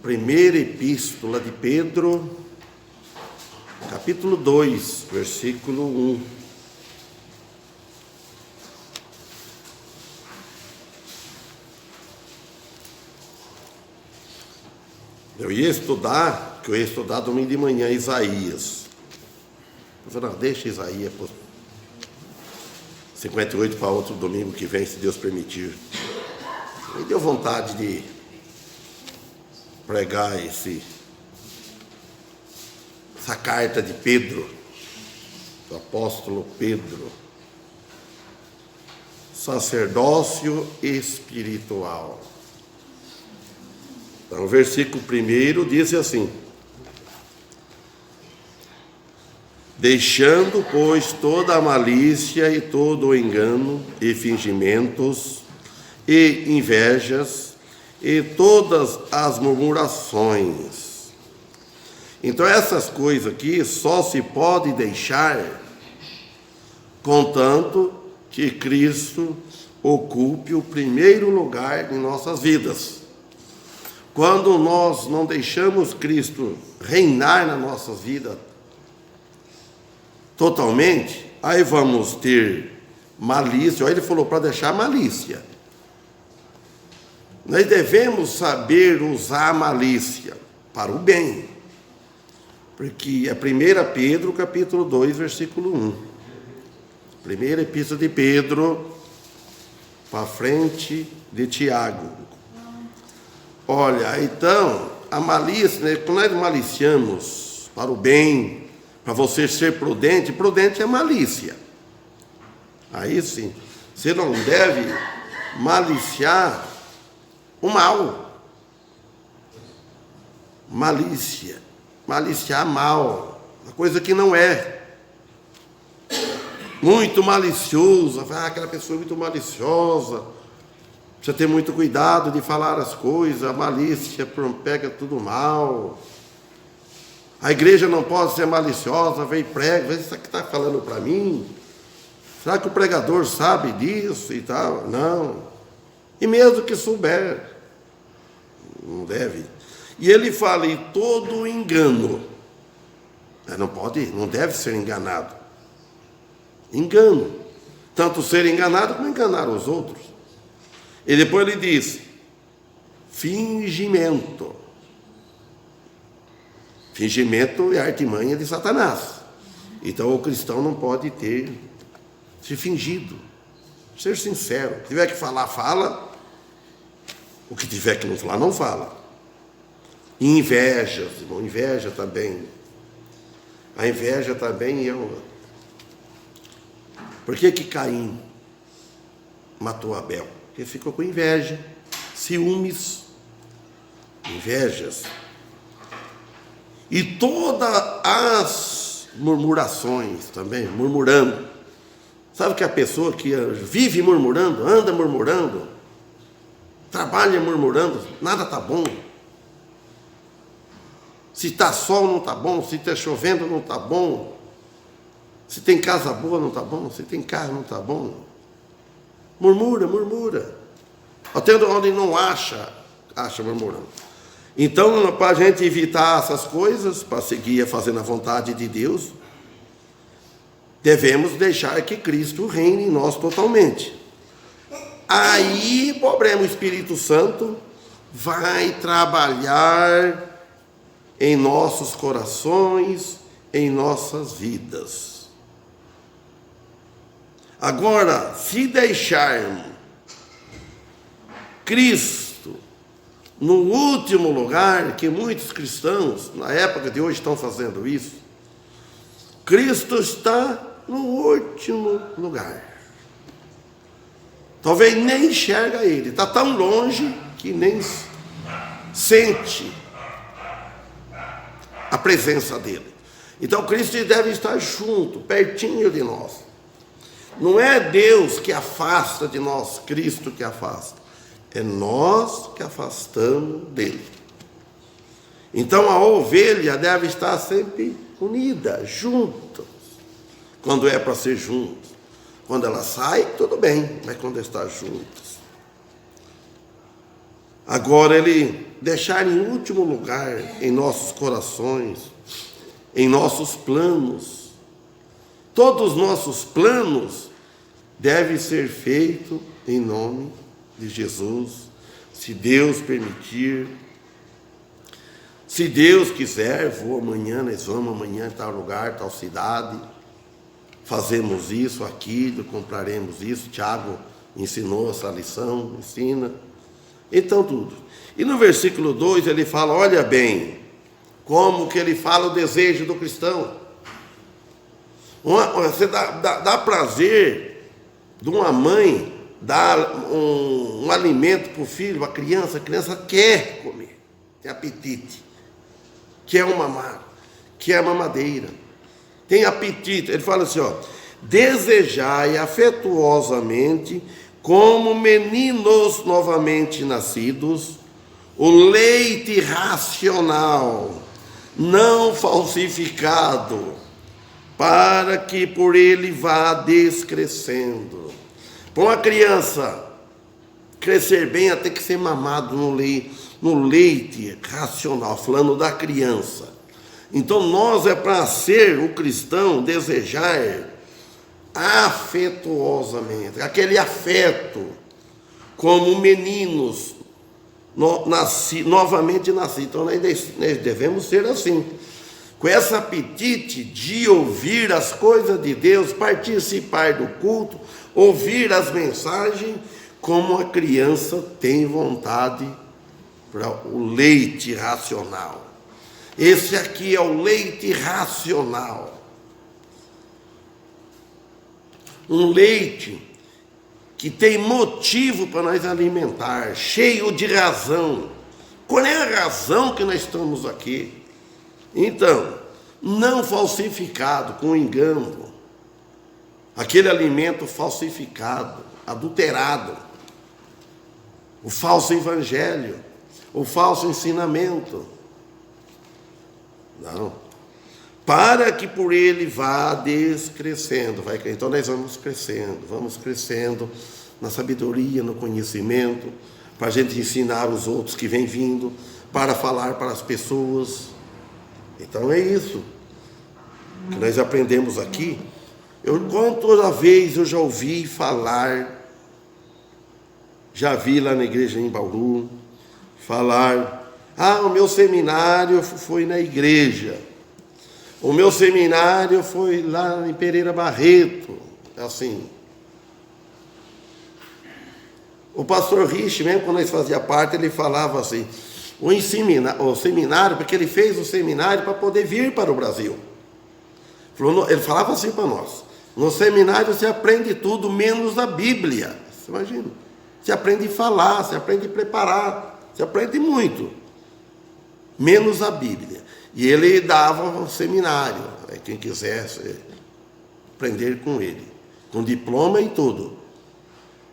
Primeira Epístola de Pedro, capítulo 2, versículo 1. Eu ia estudar domingo de manhã Isaías. Eu falei, não, deixa Isaías 58 para outro domingo que vem, se Deus permitir. Me deu vontade de pregar essa carta de Pedro, do apóstolo Pedro, sacerdócio espiritual. Então, o versículo 1 diz assim: deixando, pois, toda a malícia e todo o engano e fingimentos e invejas e todas as murmurações. Então, essas coisas aqui só se pode deixar contanto que Cristo ocupe o primeiro lugar em nossas vidas. Quando nós não deixamos Cristo reinar na nossa vida totalmente, aí vamos ter malícia. Olha, ele falou para deixar malícia. Nós devemos saber usar a malícia para o bem. Porque é 1 Pedro, capítulo 2, versículo 1. Primeira Epístola de Pedro, para frente de Tiago. Olha, então, a malícia, né, quando nós maliciamos para o bem, para você ser prudente, prudente é malícia. Aí sim, você não deve maliciar o mal. Maliciar mal, uma coisa que não é. Muito malicioso, aquela pessoa muito maliciosa. Precisa ter muito cuidado de falar as coisas, a malícia pega tudo mal. A igreja não pode ser maliciosa, vem prega, isso aqui está falando para mim. Será que o pregador sabe disso e tal? Não. E mesmo que souber, não deve. E ele fala em todo engano. Não deve ser enganado. Engano. Tanto ser enganado como enganar os outros. E depois ele diz, fingimento. Fingimento é a artimanha de Satanás. Então o cristão não pode ter se fingido. Ser sincero. Se tiver que falar, fala. O que tiver que não falar, não fala. Invejas, irmão, inveja também. A inveja também Por que Caim matou Abel? Porque ficou com inveja, ciúmes, invejas. E todas as murmurações também, murmurando. Sabe que a pessoa que vive murmurando, anda murmurando, trabalha murmurando, nada está bom. Se está sol não está bom, se está chovendo não está bom. Se tem casa boa não está bom, se tem carro não está bom. Murmura. Até onde não acha murmurando. Então, para a gente evitar essas coisas, para seguir fazendo a vontade de Deus, devemos deixar que Cristo reine em nós totalmente. Aí, o Espírito Santo vai trabalhar em nossos corações, em nossas vidas. Agora, se deixarmos Cristo no último lugar, que muitos cristãos, na época de hoje, estão fazendo isso, Cristo está no último lugar. Talvez nem enxerga Ele, está tão longe que nem sente a presença dEle. Então, Cristo deve estar junto, pertinho de nós. Não é Deus que afasta de nós, Cristo que afasta. É nós que afastamos dele. Então a ovelha deve estar sempre unida, juntas. Quando é para ser juntos. Quando ela sai, tudo bem, mas quando está juntas. Agora, ele deixar em último lugar em nossos corações, em nossos planos. Todos os nossos planos devem ser feitos em nome de Jesus, se Deus permitir. Se Deus quiser, vou amanhã, nós vamos amanhã em tal lugar, tal cidade, fazemos isso, aquilo, compraremos isso. Tiago ensinou essa lição, ensina. Então tudo. E no versículo 2 ele fala, olha bem, como que ele fala o desejo do cristão. Você dá prazer de uma mãe dar um alimento para o filho, a criança quer comer, tem apetite, quer mamar, quer mamadeira, tem apetite. Ele fala assim, ó, desejai afetuosamente, como meninos novamente nascidos, o leite racional, não falsificado, para que por ele vá descrescendo. Para uma criança crescer bem, ela tem que ser mamado no leite racional, falando da criança. Então nós para ser o cristão, desejar afetuosamente, aquele afeto, como meninos novamente nascidos. Então nós devemos ser assim, com esse apetite de ouvir as coisas de Deus, participar do culto, ouvir as mensagens, como a criança tem vontade para o leite racional. Esse aqui é o leite racional. Um leite que tem motivo para nós alimentar, cheio de razão. Qual é a razão que nós estamos aqui? Então, não falsificado, com engano. Aquele alimento falsificado, adulterado. O falso evangelho, o falso ensinamento. Não. Para que por ele vá descrescendo. Então nós vamos crescendo na sabedoria, no conhecimento, para a gente ensinar os outros que vêm vindo, para falar para as pessoas. Então é isso que nós aprendemos aqui. Toda vez eu já ouvi falar, já vi lá na igreja em Bauru, falar, o meu seminário foi na igreja, o meu seminário foi lá em Pereira Barreto, assim. O pastor Rich, mesmo quando nós fazia parte, ele falava assim, o seminário, porque ele fez o seminário para poder vir para o Brasil. Ele falava assim para nós, no seminário você aprende tudo, menos a Bíblia. Você imagina? Você aprende a falar, você aprende a preparar, você aprende muito, menos a Bíblia. E ele dava um seminário, quem quisesse aprender com ele, com diploma e tudo,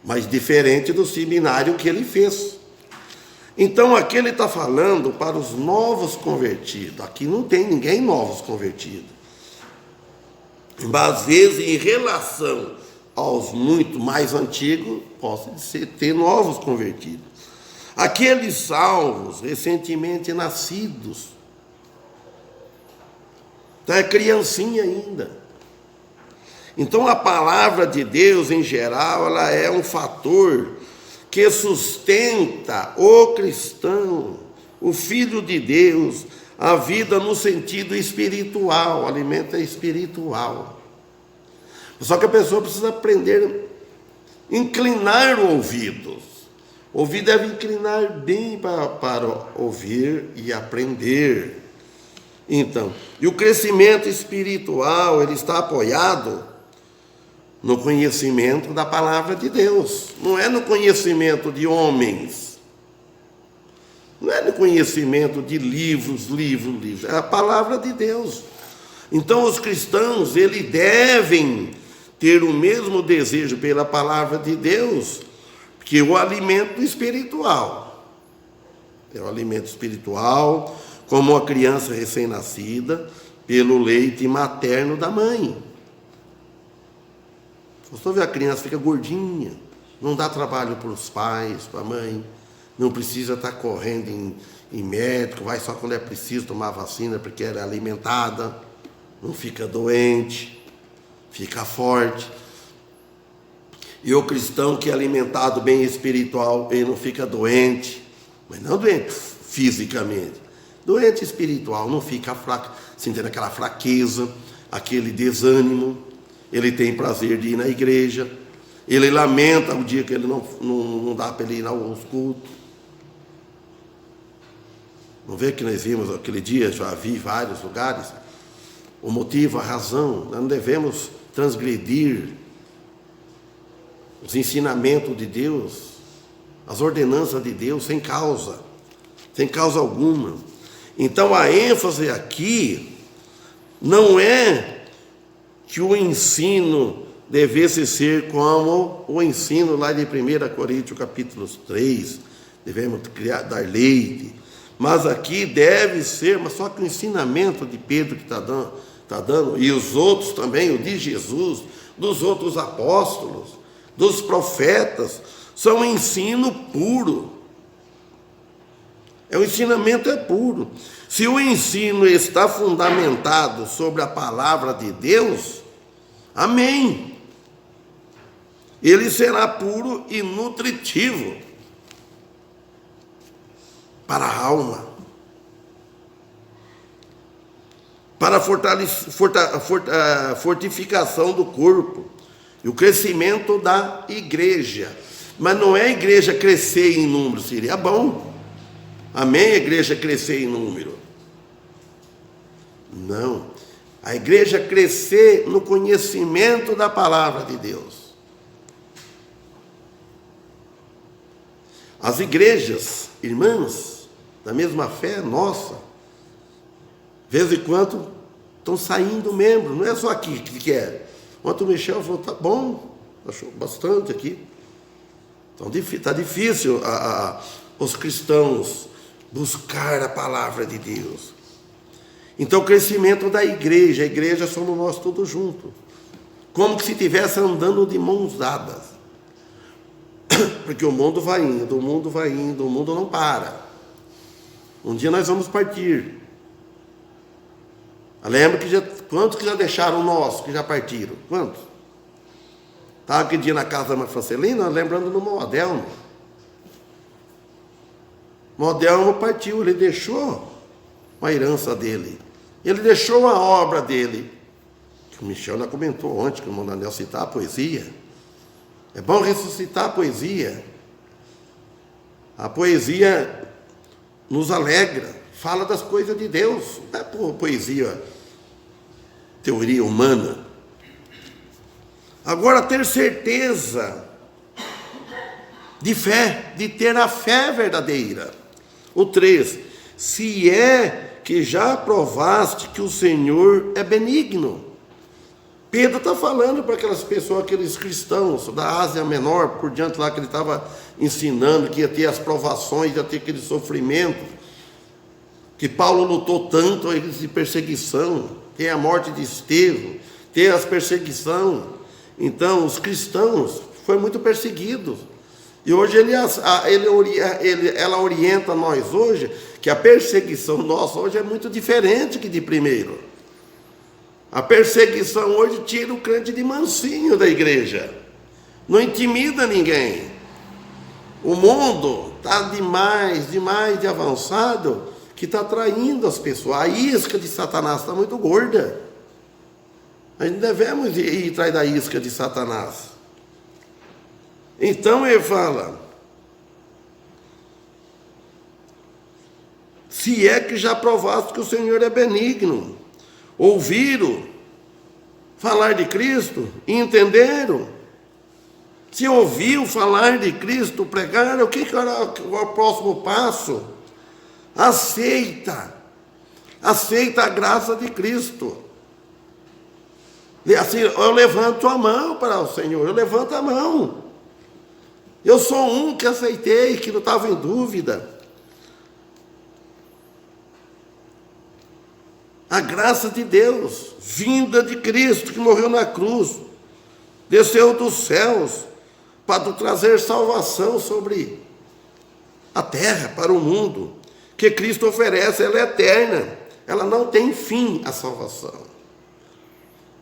mas diferente do seminário que ele fez. Então aqui ele está falando para os novos convertidos. Aqui não tem ninguém novos convertidos. Mas às vezes, em relação aos muito mais antigos, pode ter novos convertidos. Aqueles salvos, recentemente nascidos, então é criancinha ainda. Então a palavra de Deus, em geral, ela é um fator que sustenta o cristão, o filho de Deus, a vida no sentido espiritual. O alimento é espiritual. Só que a pessoa precisa aprender a inclinar o ouvido. O ouvido deve inclinar bem para ouvir e aprender. Então, e o crescimento espiritual, ele está apoiado no conhecimento da palavra de Deus. Não é no conhecimento de homens. Não é no conhecimento de livros. É a palavra de Deus. Então, os cristãos, eles devem ter o mesmo desejo pela palavra de Deus que o alimento espiritual. É o alimento espiritual, como uma criança recém-nascida, pelo leite materno da mãe. Você vê, a criança fica gordinha, não dá trabalho para os pais, para a mãe, não precisa estar correndo em médico, vai só quando é preciso tomar vacina, porque era alimentada, não fica doente, fica forte. E o cristão que é alimentado bem espiritual, ele não fica doente, mas não doente fisicamente, doente espiritual, não fica fraco, sentindo aquela fraqueza, aquele desânimo. Ele tem prazer de ir na igreja, ele lamenta o dia que ele não dá para ele ir aos cultos. Não vê que nós vimos aquele dia, já vi em vários lugares, o motivo, a razão. Nós não devemos transgredir os ensinamentos de Deus, as ordenanças de Deus, sem causa alguma. Então a ênfase aqui não é que o ensino devesse ser como o ensino lá de 1 Coríntios capítulo 3, devemos dar leite, mas aqui deve ser, mas só que o ensinamento de Pedro que está dando, e os outros também, o de Jesus, dos outros apóstolos, dos profetas, são ensino puro. O ensinamento é puro. Se o ensino está fundamentado sobre a palavra de Deus, amém. Ele será puro e nutritivo para a alma, para a fortificação do corpo e o crescimento da igreja. Mas não é a igreja crescer em número, seria bom. Amém? A igreja crescer em número. Não. A igreja crescer no conhecimento da palavra de Deus. As igrejas, irmãs, da mesma fé nossa, de vez em quando estão saindo membros, não é só aqui que quer. Ontem o Michel falou, tá bom, achou bastante aqui. Então está difícil os cristãos buscar a palavra de Deus. Então o crescimento da igreja, a igreja somos nós todos juntos, como que se estivesse andando de mãos dadas. Porque o mundo vai indo, o mundo não para. Um dia nós vamos partir. Lembra quantos que já deixaram nós, que já partiram? Quantos? Estava aquele dia na casa da irmã Francelina, lembrando do Modelmo. Modelmo partiu, ele deixou uma herança dele. Ele deixou a obra dele. Que o Michel já comentou ontem, que o irmão Daniel citar a poesia. É bom ressuscitar a poesia. A poesia nos alegra, fala das coisas de Deus. Não é por poesia, teoria humana. Agora, ter certeza de fé, de ter a fé verdadeira. O 3, se é que já provaste que o Senhor é benigno. Pedro está falando para aquelas pessoas, aqueles cristãos da Ásia Menor, por diante lá que ele estava ensinando, que ia ter as provações, ia ter aquele sofrimento, que Paulo lutou tanto de perseguição, tem a morte de Estevão, tem as perseguições. Então, os cristãos foram muito perseguidos. E hoje ela orienta nós hoje, que a perseguição nossa hoje é muito diferente que de primeiro. A perseguição hoje tira o crente de mansinho da igreja. Não intimida ninguém. O mundo está demais de avançado, que está traindo as pessoas. A isca de Satanás está muito gorda. Nós não devemos ir atrás da isca de Satanás. Então ele fala, se é que já provaste que o Senhor é benigno, ouviram falar de Cristo e entenderam. Se ouviu falar de Cristo, pregaram, o que era o próximo passo? Aceita a graça de Cristo. E assim, eu levanto a mão para o Senhor, eu levanto a mão. Eu sou um que aceitei, que não estava em dúvida. A graça de Deus, vinda de Cristo, que morreu na cruz, desceu dos céus, para trazer salvação sobre a terra, para o mundo, que Cristo oferece, ela é eterna, ela não tem fim, a salvação.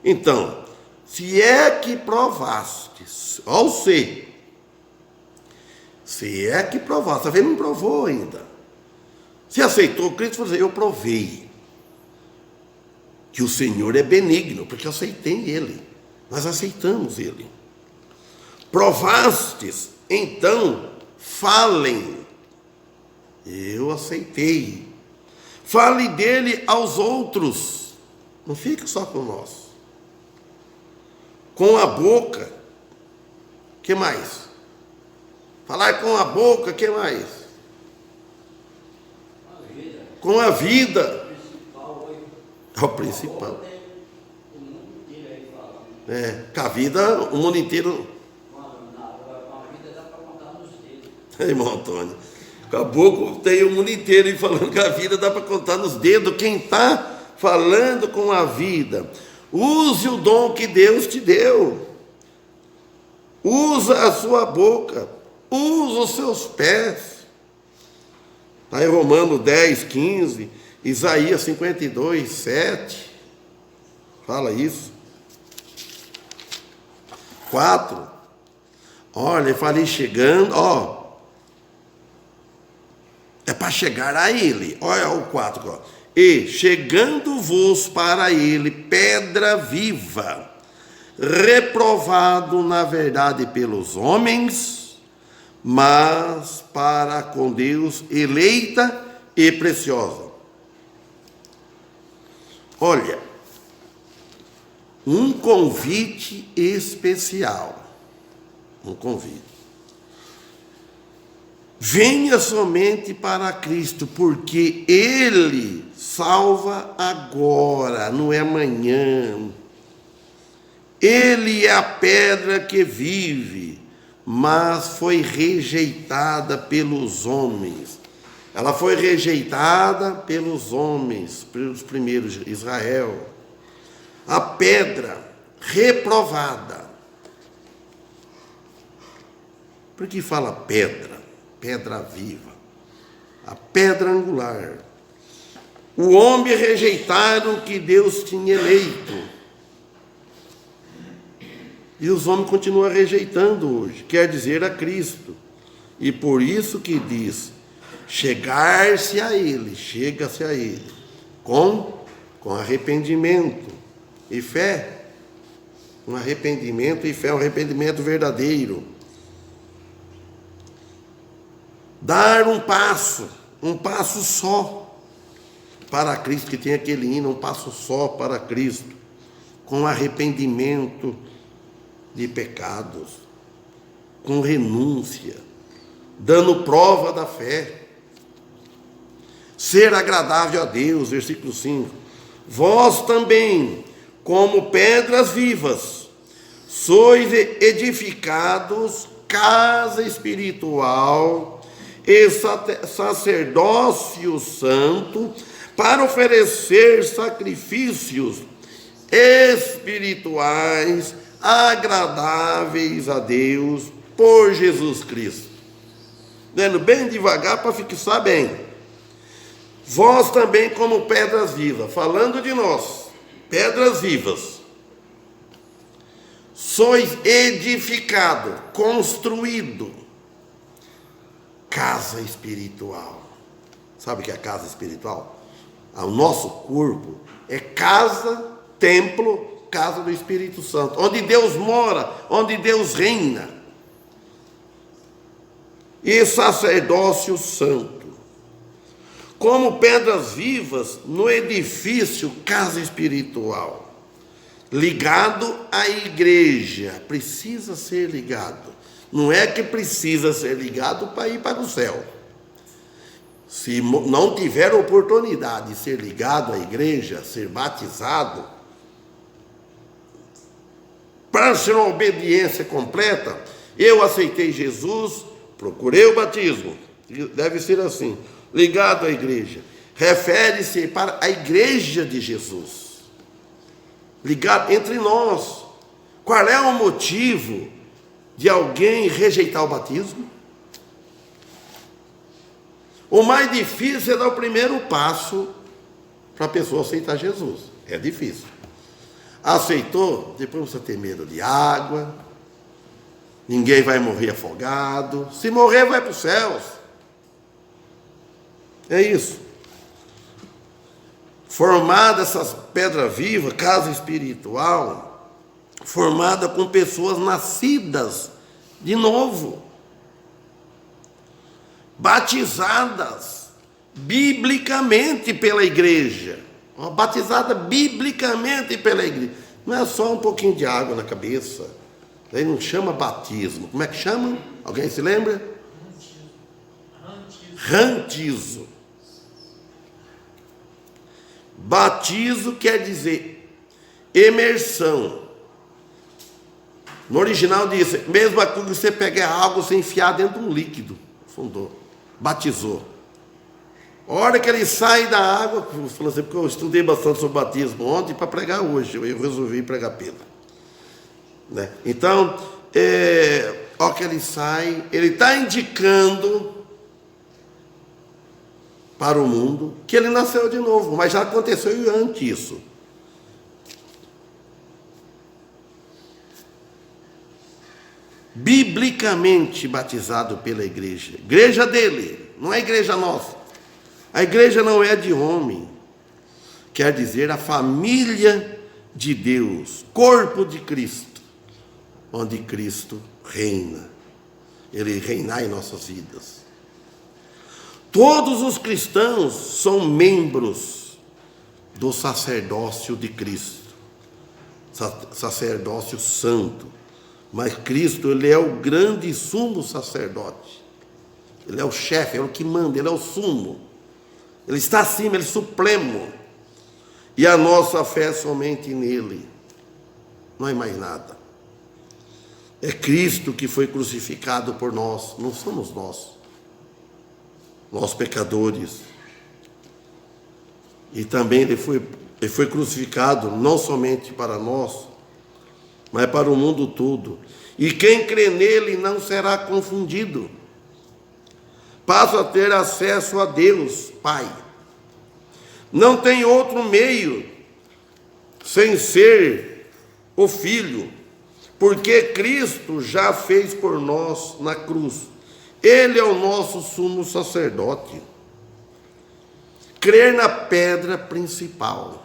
Então, se é que provastes, ou se é que provaste, talvez não provou ainda. Se aceitou Cristo, você, eu provei que o Senhor é benigno, porque eu aceitei Ele, nós aceitamos Ele. Provastes, então, falem. Eu aceitei. Fale dele aos outros. Não fique só com nós. Com a boca. Que mais? Falar com a boca, que mais? Com a vida. É o principal. Com a vida, o mundo inteiro. Irmão Antônio, com a boca tem o mundo inteiro e falando que a vida dá para contar nos dedos. Quem está falando com a vida, use o dom que Deus te deu. Usa a sua boca, usa os seus pés. Está em Romanos 10, 15, Isaías 52, 7. Fala isso. 4. Olha, eu falei chegando, é para chegar a Ele. Olha o 4. Ó. E chegando-vos para Ele, pedra viva, reprovado na verdade pelos homens, mas para com Deus eleita e preciosa. Olha, um convite especial. Um convite. Venha somente para Cristo, porque Ele salva agora, não é amanhã. Ele é a pedra que vive, mas foi rejeitada pelos homens. Ela foi rejeitada pelos homens, pelos primeiros, Israel. A pedra reprovada. Por que fala pedra? Pedra viva, a pedra angular. O homem rejeitaram que Deus tinha eleito. E os homens continuam rejeitando hoje, quer dizer, a Cristo. E por isso que diz, chegar-se a Ele, chega-se a Ele, com arrependimento e fé. Um arrependimento e fé, um arrependimento verdadeiro. Dar um passo só para Cristo, que tem aquele hino, um passo só para Cristo, com arrependimento de pecados, com renúncia, dando prova da fé, ser agradável a Deus, versículo 5. Vós também, como pedras vivas, sois edificados casa espiritual e sacerdócio santo, para oferecer sacrifícios espirituais agradáveis a Deus por Jesus Cristo. Lendo bem devagar para fixar bem. Vós também como pedras vivas, falando de nós, pedras vivas, sois edificado, construído, casa espiritual. Sabe o que é casa espiritual? O nosso corpo é casa, templo, casa do Espírito Santo, onde Deus mora, onde Deus reina. E sacerdócio santo. Como pedras vivas no edifício casa espiritual. Ligado à igreja. Precisa ser ligado. Não é que precisa ser ligado para ir para o céu. Se não tiver oportunidade de ser ligado à igreja, ser batizado, para ser uma obediência completa, eu aceitei Jesus, procurei o batismo, deve ser assim, ligado à igreja, refere-se para a igreja de Jesus, ligado entre nós. Qual é o motivo de alguém rejeitar o batismo? O mais difícil é dar o primeiro passo para a pessoa aceitar Jesus. É difícil. Aceitou, depois você tem medo de água, ninguém vai morrer afogado. Se morrer, vai para os céus. É isso. Formada essas pedras vivas, casa espiritual, formada com pessoas nascidas de novo, batizadas biblicamente pela igreja. Batizada biblicamente pela igreja. Não é só um pouquinho de água na cabeça. Aí não chama batismo. Como é que chama? Alguém se lembra? Rantizo. Batizo quer dizer imersão. No original diz, mesmo que você pegar algo, você enfiar dentro de um líquido. Fundou. Batizou. A hora que ele sai da água, falou assim, porque eu estudei bastante sobre batismo ontem para pregar hoje, eu resolvi pregar Pedro. Né? Então, a hora que ele sai, ele está indicando para o mundo que ele nasceu de novo, mas já aconteceu antes isso. Biblicamente batizado pela igreja dele, não é igreja nossa. A igreja não é de homem, quer dizer a família de Deus, corpo de Cristo, onde Cristo reina, ele reinar em nossas vidas. Todos os cristãos são membros do sacerdócio de Cristo, sacerdócio santo, mas Cristo, ele é o grande sumo sacerdote, ele é o chefe, é o que manda, ele é o sumo. Ele está acima, ele é supremo. E a nossa fé é somente nele. Não é mais nada. É Cristo que foi crucificado por nós. Não somos nós. Nós pecadores. E também ele foi crucificado não somente para nós, mas para o mundo todo. E quem crê nele não será confundido. Passa a ter acesso a Deus, Pai. Não tem outro meio sem ser o Filho, porque Cristo já fez por nós na cruz. Ele é o nosso sumo sacerdote. Crer na pedra principal.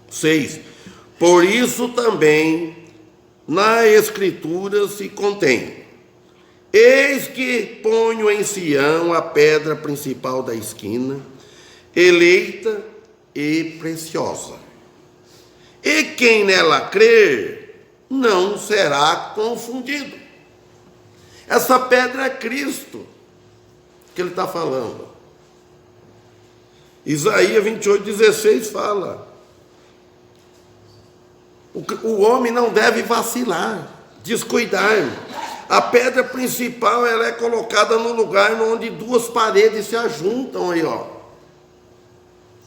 6. Por isso também na Escritura se contém: eis que ponho em Sião a pedra principal da esquina, eleita e preciosa. E quem nela crer, não será confundido. Essa pedra é Cristo, que ele está falando. Isaías 28:16 fala: o homem não deve vacilar, descuidar. A pedra principal, ela é colocada no lugar onde duas paredes se ajuntam aí, ó.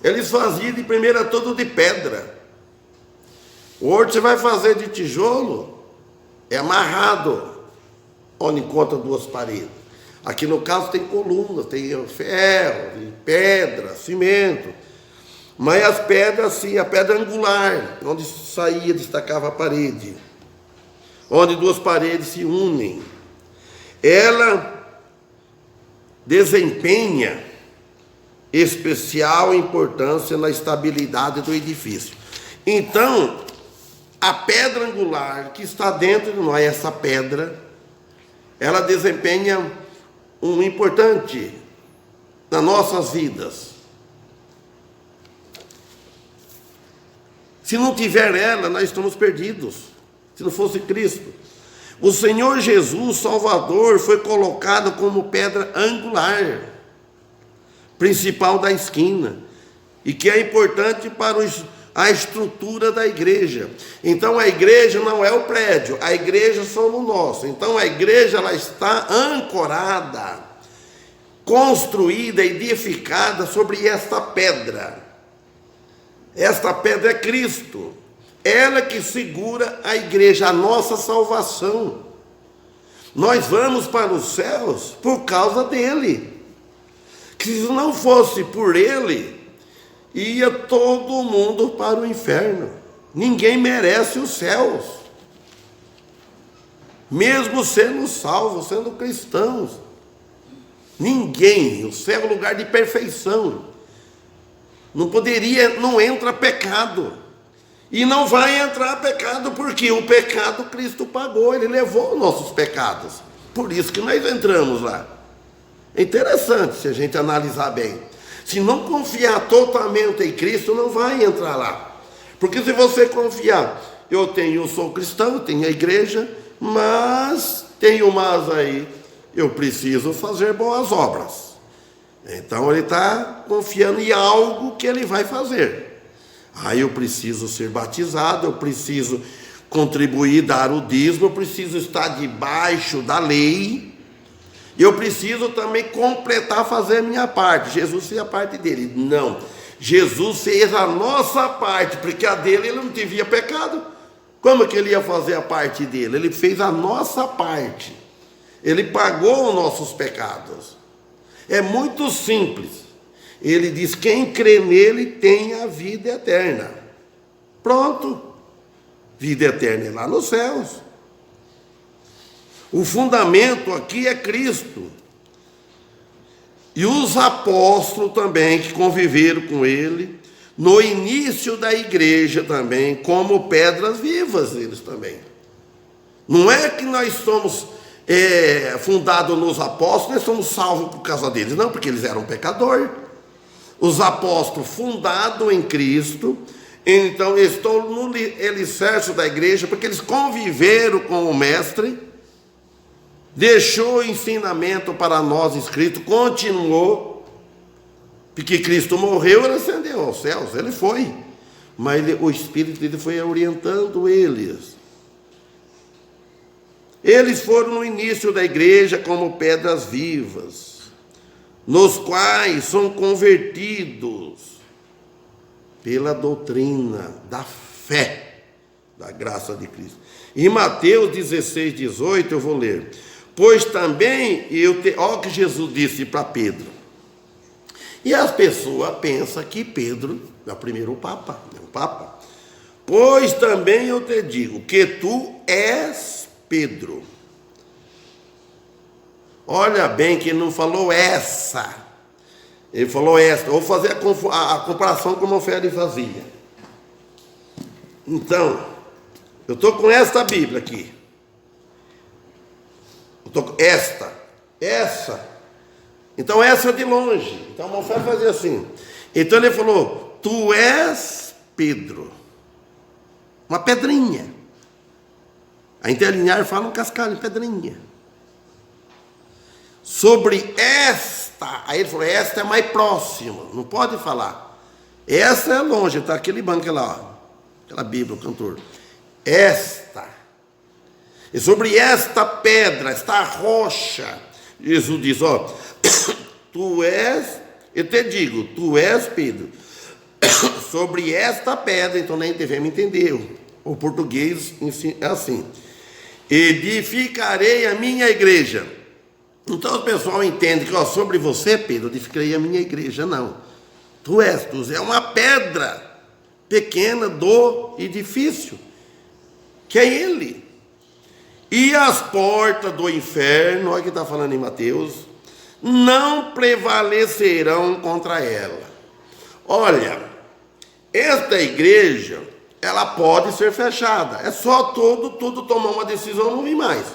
Eles faziam de primeira todo de pedra. Hoje você vai fazer de tijolo, é amarrado onde encontra duas paredes. Aqui no caso tem colunas, tem ferro, tem pedra, cimento. Mas as pedras, sim, a pedra angular, onde saía, destacava a parede, onde duas paredes se unem, ela desempenha especial importância na estabilidade do edifício. Então, a pedra angular que está dentro de nós, essa pedra, ela desempenha um importante nas nossas vidas. Se não tiver ela, nós estamos perdidos. Se não fosse Cristo. O Senhor Jesus, Salvador, foi colocado como pedra angular, principal da esquina, e que é importante para a estrutura da igreja. Então a igreja não é o prédio, a igreja somos nós. Então a igreja, ela está ancorada, construída, edificada sobre esta pedra. Esta pedra é Cristo. Ela que segura a igreja, a nossa salvação. Nós vamos para os céus por causa dele. que se não fosse por ele, ia todo mundo para o inferno. Ninguém merece os céus, mesmo sendo salvos, sendo cristãos. Ninguém. O céu é um lugar de perfeição. Não entra pecado. E não vai entrar pecado, porque o pecado Cristo pagou, ele levou os nossos pecados. Por isso que nós entramos lá. É interessante se a gente analisar bem. Se não confiar totalmente em Cristo, não vai entrar lá. Porque se você confiar, eu sou cristão, eu tenho a igreja, mas tenho mais aí, eu preciso fazer boas obras. Então ele está confiando em algo que ele vai fazer. Aí eu preciso ser batizado, eu preciso contribuir, dar o dízimo, eu preciso estar debaixo da lei, eu preciso também completar, fazer a minha parte. Jesus fez a parte dele. Não, Jesus fez a nossa parte, porque a dele ele não tinha pecado. Como que ele ia fazer a parte dele? Ele fez a nossa parte. Ele pagou os nossos pecados. É muito simples. Ele diz: quem crê nele tem a vida eterna. Pronto. Vida eterna é lá nos céus. O fundamento aqui é Cristo. E os apóstolos também que conviveram com ele, no início da igreja também, como pedras vivas, eles também. Não é que nós somos fundados nos apóstolos, nós somos salvos por causa deles. Não, porque eles eram pecadores. Os apóstolos fundados em Cristo, então estão no alicerce da igreja, porque eles conviveram com o mestre, deixou o ensinamento para nós escrito, continuou, porque Cristo morreu, ele ascendeu aos céus, ele foi, mas o Espírito dele foi orientando eles. Eles foram no início da igreja como pedras vivas, nos quais são convertidos pela doutrina da fé, da graça de Cristo. Em Mateus 16, 18, eu vou ler. Pois também olha o que Jesus disse para Pedro. E as pessoas pensam que Pedro é o primeiro Papa, é o Papa. Pois também eu te digo que tu és Pedro. Olha bem que ele não falou essa. Ele falou esta. Vou fazer a comparação como o Félix fazia. Então, eu estou com esta Bíblia aqui. Eu estou com essa. Então essa é de longe. Então o Mofé fazia assim. Então ele falou: tu és Pedro. Uma pedrinha. A interlinear fala um cascalho, pedrinha. Sobre esta, aí ele falou: esta é mais próxima, não pode falar. Essa é longe, está aquele banco lá, ó, aquela Bíblia, o cantor. Esta, e sobre esta pedra, esta rocha, Jesus diz: ó, tu és, eu te digo, tu és Pedro. Sobre esta pedra, então nem devemos entender. O português é assim: edificarei a minha igreja. Então o pessoal entende que sobre você, Pedro, edificarei a minha igreja. Não. Tu és uma pedra pequena do edifício, que é ele. E as portas do inferno, olha o que está falando em Mateus, não prevalecerão contra ela. Olha, esta igreja, ela pode ser fechada. É só tudo tomar uma decisão, não vir mais.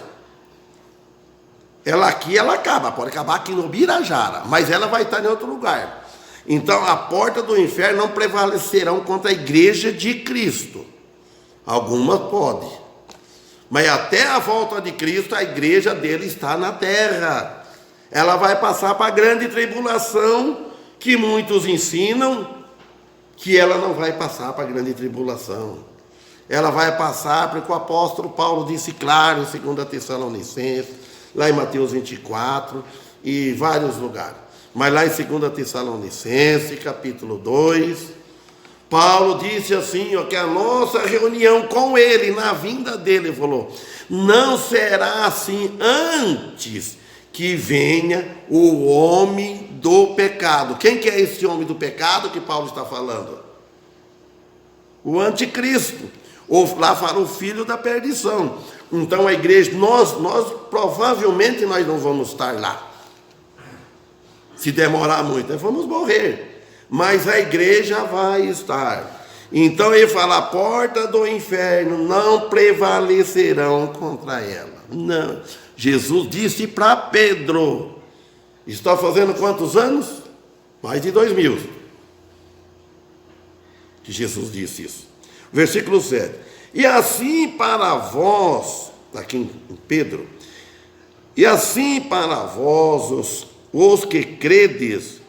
Ela acaba, pode acabar aqui no Birajara, mas ela vai estar em outro lugar. Então a porta do inferno não prevalecerão contra a igreja de Cristo. Algumas podem, mas até a volta de Cristo a igreja dele está na terra. Ela vai passar para a grande tribulação, que muitos ensinam que ela não vai passar para a grande tribulação. Ela vai passar, porque o apóstolo Paulo disse claro em 2 Tessalonicenses, lá em Mateus 24 e vários lugares. Mas lá em 2 Tessalonicenses, capítulo 2, Paulo disse assim, ó, que a nossa reunião com ele, na vinda dele, ele falou: não será assim antes que venha o homem do pecado. Quem que é esse homem do pecado que Paulo está falando? O anticristo. Ou lá fala o filho da perdição. Então a igreja, nós provavelmente nós não vamos estar lá. Se demorar muito, nós vamos morrer. Mas a igreja vai estar. Então ele fala, a porta do inferno não prevalecerão contra ela. Não. Jesus disse para Pedro, está fazendo quantos anos? Mais de 2000. Que Jesus disse isso. Versículo 7. E assim para vós, aqui em Pedro, e assim para vós, os que credes,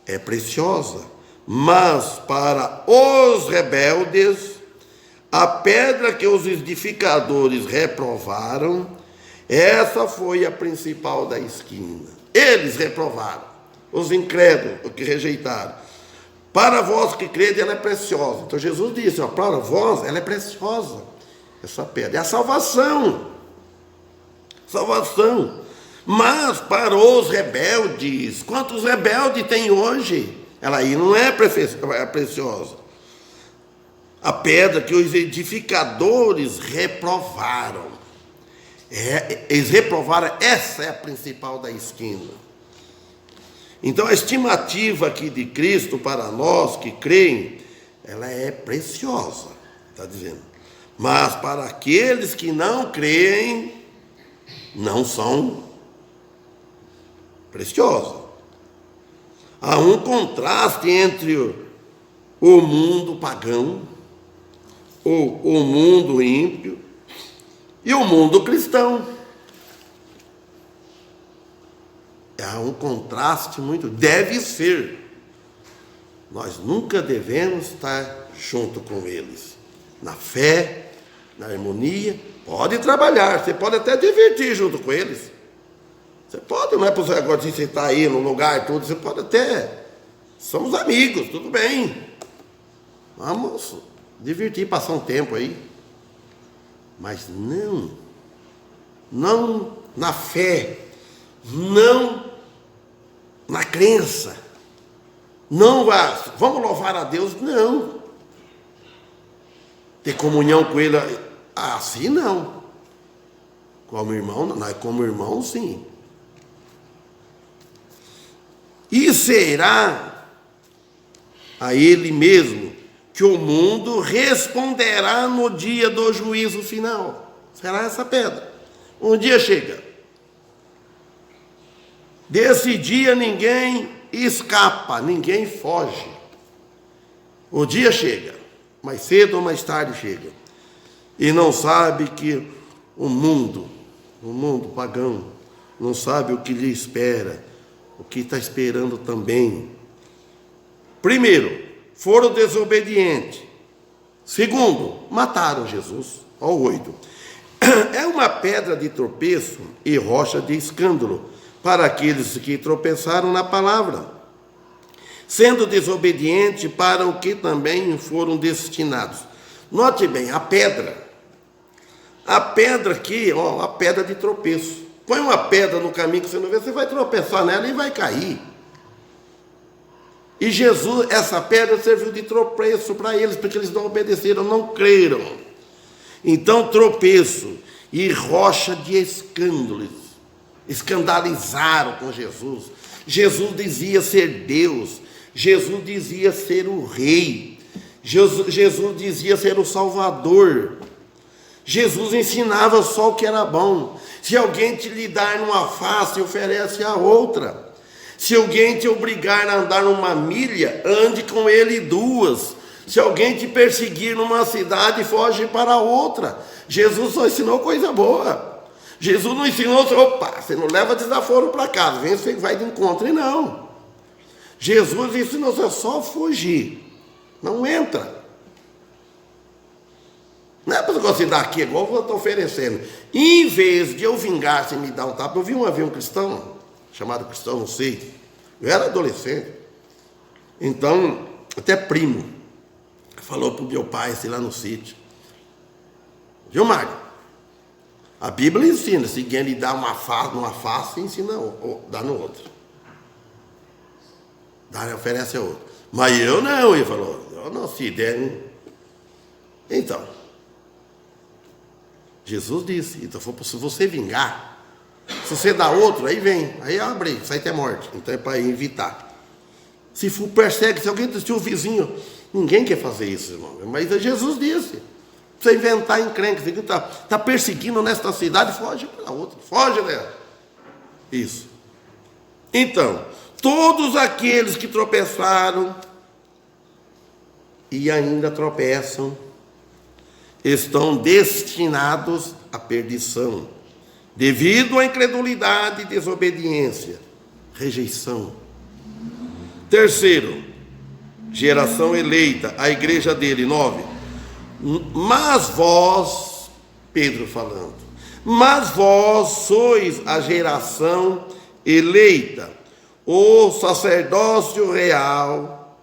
é preciosa, mas para os rebeldes, a pedra que os edificadores reprovaram, essa foi a principal da esquina. Eles reprovaram, os incrédulos, os que rejeitaram. Para vós que crede, ela é preciosa. Então Jesus disse, ó, para vós, ela é preciosa, essa pedra. É a salvação. Salvação. Mas para os rebeldes, quantos rebeldes tem hoje? Ela aí não é preciosa. A pedra que os edificadores reprovaram. Eles reprovaram, essa é a principal da esquina. Então a estimativa aqui de Cristo para nós que creem, ela é preciosa, está dizendo. Mas para aqueles que não creem, não são preciosas. Há um contraste entre o mundo pagão, o mundo ímpio e o mundo cristão. Há um contraste muito, deve ser. Nós nunca devemos estar junto com eles. Na fé, na harmonia, pode trabalhar, você pode até divertir junto com eles. Você pode, não é para você agora de você estar aí no lugar e tudo, você pode até. Somos amigos, tudo bem. Vamos divertir, passar um tempo aí. Mas não na fé, não na crença, não vamos louvar a Deus, não. Ter comunhão com Ele, assim não. Como irmão, não é como irmão, sim. E será a Ele mesmo que o mundo responderá no dia do juízo final. Será essa pedra. Um dia chega. Desse dia ninguém escapa, ninguém foge. O dia chega, mais cedo ou mais tarde chega. E não sabe que o mundo pagão, não sabe o que lhe espera, o que está esperando também. Primeiro, foram desobedientes. Segundo, mataram Jesus. Ó, 8. É uma pedra de tropeço e rocha de escândalo para aqueles que tropeçaram na palavra, sendo desobediente para o que também foram destinados. Note bem, a pedra aqui, ó, a pedra de tropeço. Põe uma pedra no caminho que você não vê, você vai tropeçar nela e vai cair. E Jesus, essa pedra serviu de tropeço para eles, porque eles não obedeceram, não creram. Então, tropeço e rocha de escândalos. Escandalizaram com Jesus. Jesus dizia ser Deus. Jesus dizia ser o Rei. Jesus dizia ser o Salvador. Jesus ensinava só o que era bom. Se alguém te lhe dar numa face, oferece a outra. Se alguém te obrigar a andar uma milha, ande com ele 2. Se alguém te perseguir numa cidade, foge para outra. Jesus só ensinou coisa boa. Jesus não ensinou, opa, você não leva desaforo para casa, vem, você vai de encontro, e não. Jesus ensinou você só fugir, não entra. Não é para você dar aqui, igual eu estou oferecendo. Em vez de eu vingar, se me dar um tapa, eu vi um cristão, chamado cristão, não sei, eu era adolescente, então, até primo, falou para o meu pai, assim, lá no sítio, viu, Mário? A Bíblia ensina, se alguém lhe dá uma face, ensina, dá no outro. Dá, oferece a outro. Mas eu não, ele falou, eu não, se der. Então, Jesus disse, então se você vingar, se você dá outro, aí vem, aí abre, sai até morte. Então é para evitar. Se for persegue, se alguém assistiu o vizinho, ninguém quer fazer isso, irmão. Mas Jesus disse, você inventar encrenca, você está perseguindo nesta cidade, foge para outra, foge dela. Isso. Então, todos aqueles que tropeçaram e ainda tropeçam, estão destinados à perdição, devido à incredulidade e desobediência, rejeição. Terceiro, geração eleita, a igreja dele, 9. Mas vós, Pedro falando, mas vós sois a geração eleita, o sacerdócio real,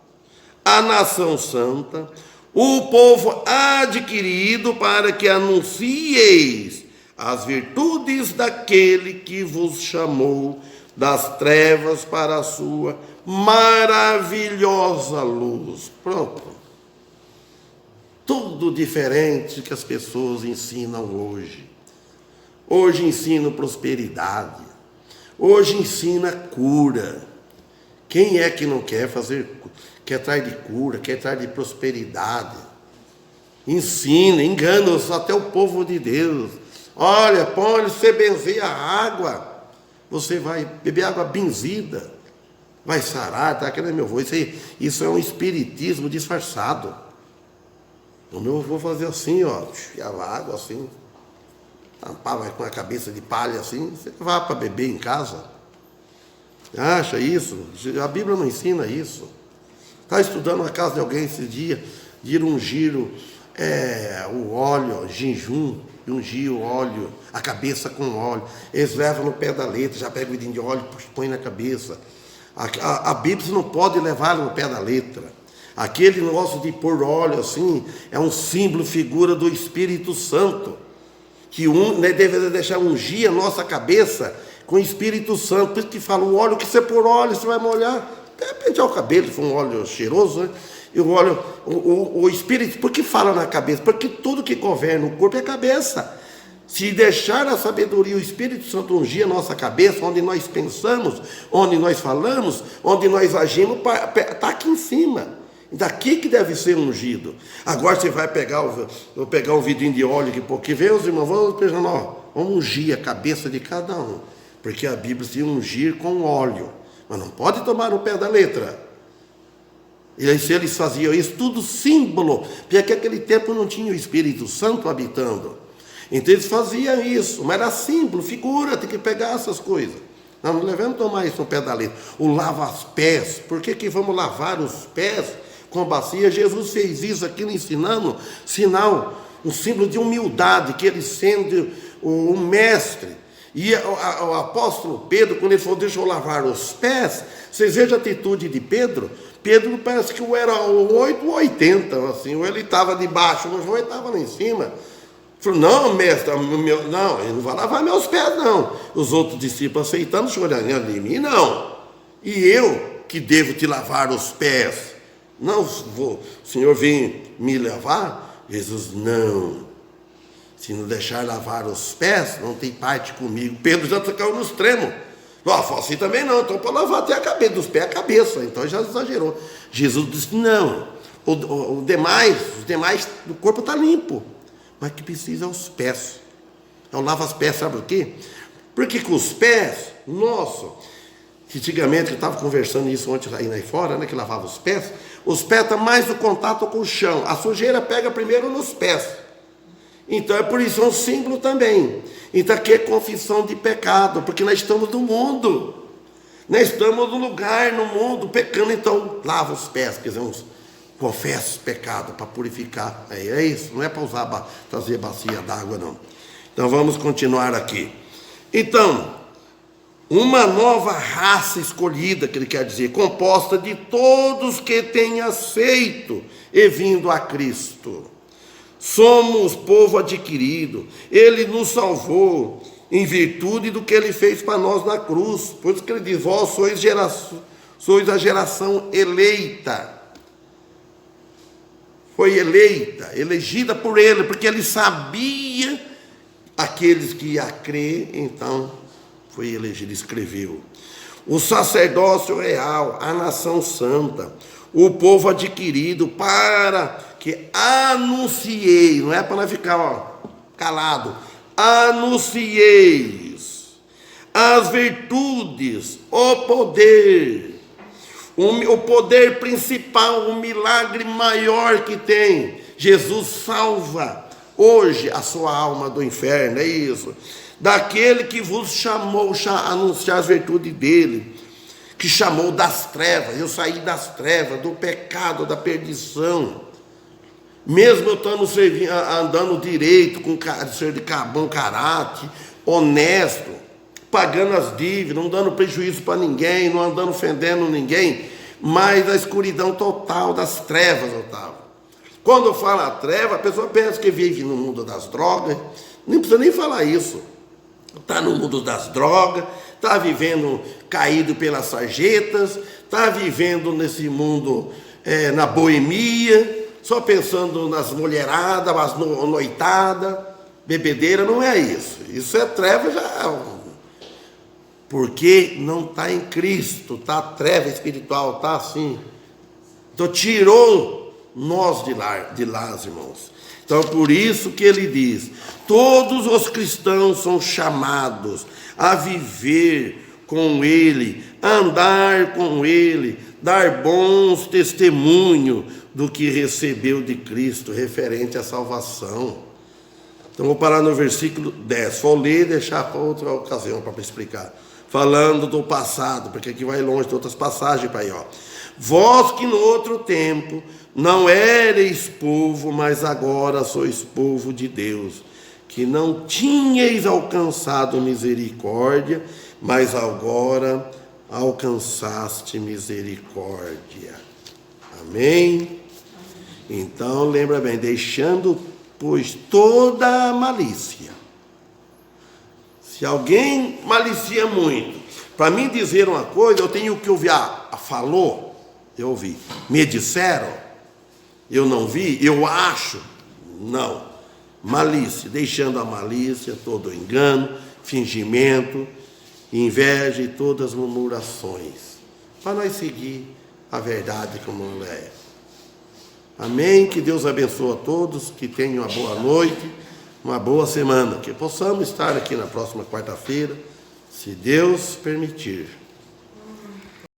a nação santa, o povo adquirido, para que anuncieis as virtudes daquele que vos chamou das trevas para a sua maravilhosa luz. Pronto. Tudo diferente que as pessoas ensinam hoje. Hoje ensinam prosperidade. Hoje ensina cura. Quem é que não quer quer atrás de cura, quer atrás de prosperidade? Ensina, engana até o povo de Deus. Olha, você benzer a água, você vai beber água benzida, vai sarar, tá? Aquele é meu avô. Isso é um espiritismo disfarçado. O meu avô fazia assim, ó, enfiava água assim, tampava com a cabeça de palha assim, você vai para beber em casa. Acha isso? A Bíblia não ensina isso. Está estudando na casa de alguém esses dias, de ungir o óleo, jejum, ungir o óleo, a cabeça com óleo. Eles levam no pé da letra, já pega o vidinho de óleo e põe na cabeça. A Bíblia não pode levar no pé da letra. Aquele negócio de pôr óleo assim, é um símbolo, figura do Espírito Santo, que deve deixar ungir a nossa cabeça com o Espírito Santo. Por isso que fala, o óleo que você pôr óleo, você vai molhar, até pentear o cabelo, se for um óleo cheiroso, né? E o óleo, o Espírito, por que fala na cabeça? Porque tudo que governa o corpo é a cabeça. Se deixar a sabedoria, o Espírito Santo ungir a nossa cabeça, onde nós pensamos, onde nós falamos, onde nós agimos, está aqui em cima. Daqui que deve ser ungido. Agora você vai pegar um vidrinho de óleo aqui, porque vem os irmãos, vamos ungir a cabeça de cada um. Porque a Bíblia se ungir com óleo. Mas não pode tomar no pé da letra. E aí, se eles faziam isso, tudo símbolo, porque naquele tempo não tinha o Espírito Santo habitando. Então eles faziam isso, mas era símbolo, figura, tem que pegar essas coisas. Não devemos tomar isso no pé da letra. O lava-pés, por que vamos lavar os pés com bacia? Jesus fez isso aqui ensinando, sinal, um símbolo de humildade, que ele sendo o mestre. E o apóstolo Pedro, quando ele falou, deixa eu lavar os pés, vocês vejam a atitude de Pedro. Pedro parece que era 8 ou 80, assim, ou ele estava debaixo, ou ele estava lá em cima. Ele falou, não, mestre, não, ele não vai lavar meus pés, não. Os outros discípulos aceitando, chorando em mim, não. E eu que devo te lavar os pés? Não, o Senhor vem me lavar? Jesus, não. Se não deixar lavar os pés, não tem parte comigo. Pedro já caiu no extremo. Assim também não, então para lavar até a cabeça, dos pés a cabeça. Então já exagerou. Jesus disse, não. Os demais do corpo está limpo. Mas que precisa é os pés. Então lava os pés, sabe o quê? Porque com os pés, antigamente eu estava conversando isso ontem aí fora, né, que lavava os pés estão mais no contato com o chão. A sujeira pega primeiro nos pés. Então é por isso, é um símbolo também. Então aqui é confissão de pecado, porque nós estamos no mundo. Nós estamos no lugar, no mundo, pecando. Então lava os pés, quer dizer, confessa o pecado para purificar. É isso, não é para trazer bacia d'água, não. Então vamos continuar aqui. Então, uma nova raça escolhida, que ele quer dizer, composta de todos que têm aceito e vindo a Cristo. Somos povo adquirido, ele nos salvou em virtude do que ele fez para nós na cruz. Por isso que ele diz, vós sois Sois a geração eleita. Foi eleita, elegida por ele, porque ele sabia aqueles que iam crer, então foi elegido, escreveu. O sacerdócio real, a nação santa, o povo adquirido, para que anuncieis, não é para não ficar calado, anuncieis as virtudes, o poder principal, o milagre maior que tem. Jesus salva hoje a sua alma do inferno, é isso. Daquele que vos chamou a anunciar as virtudes dele, que chamou das trevas. Eu saí das trevas, do pecado, da perdição. Mesmo eu estando andando direito, com ser de bom caráter, honesto, pagando as dívidas, não dando prejuízo para ninguém, não andando ofendendo ninguém, mas a escuridão total das trevas eu estava. Quando eu falo a treva, a pessoa pensa que vive no mundo das drogas, nem precisa nem falar isso. Está no mundo das drogas, está vivendo caído pelas sarjetas, está vivendo nesse mundo na boemia, só pensando nas mulheradas, nas noitadas, bebedeira. Não é isso. Isso é treva já. Porque não está em Cristo, está treva espiritual, está assim. Então tirou nós de lá, irmãos. Então por isso que ele diz, todos os cristãos são chamados a viver com ele, andar com ele, dar bons testemunhos do que recebeu de Cristo, referente à salvação. Então vou parar no versículo 10, vou ler e deixar para outra ocasião para explicar. Falando do passado, porque aqui vai longe de outras passagens para aí, ó. Vós que no outro tempo não éreis povo, mas agora sois povo de Deus, que não tinhais alcançado misericórdia, mas agora alcançaste misericórdia. Amém? Então lembra bem, deixando pois toda a malícia. Se alguém malicia muito, para mim dizer uma coisa, eu tenho que ouvir. Falou? Eu ouvi. Me disseram? Eu não vi? Eu acho? Não. Malícia, deixando a malícia, todo engano, fingimento, inveja e todas as murmurações, para nós seguir a verdade como ela é. Amém? Que Deus abençoe a todos, que tenham uma boa noite, uma boa semana, que possamos estar aqui na próxima quarta-feira, se Deus permitir.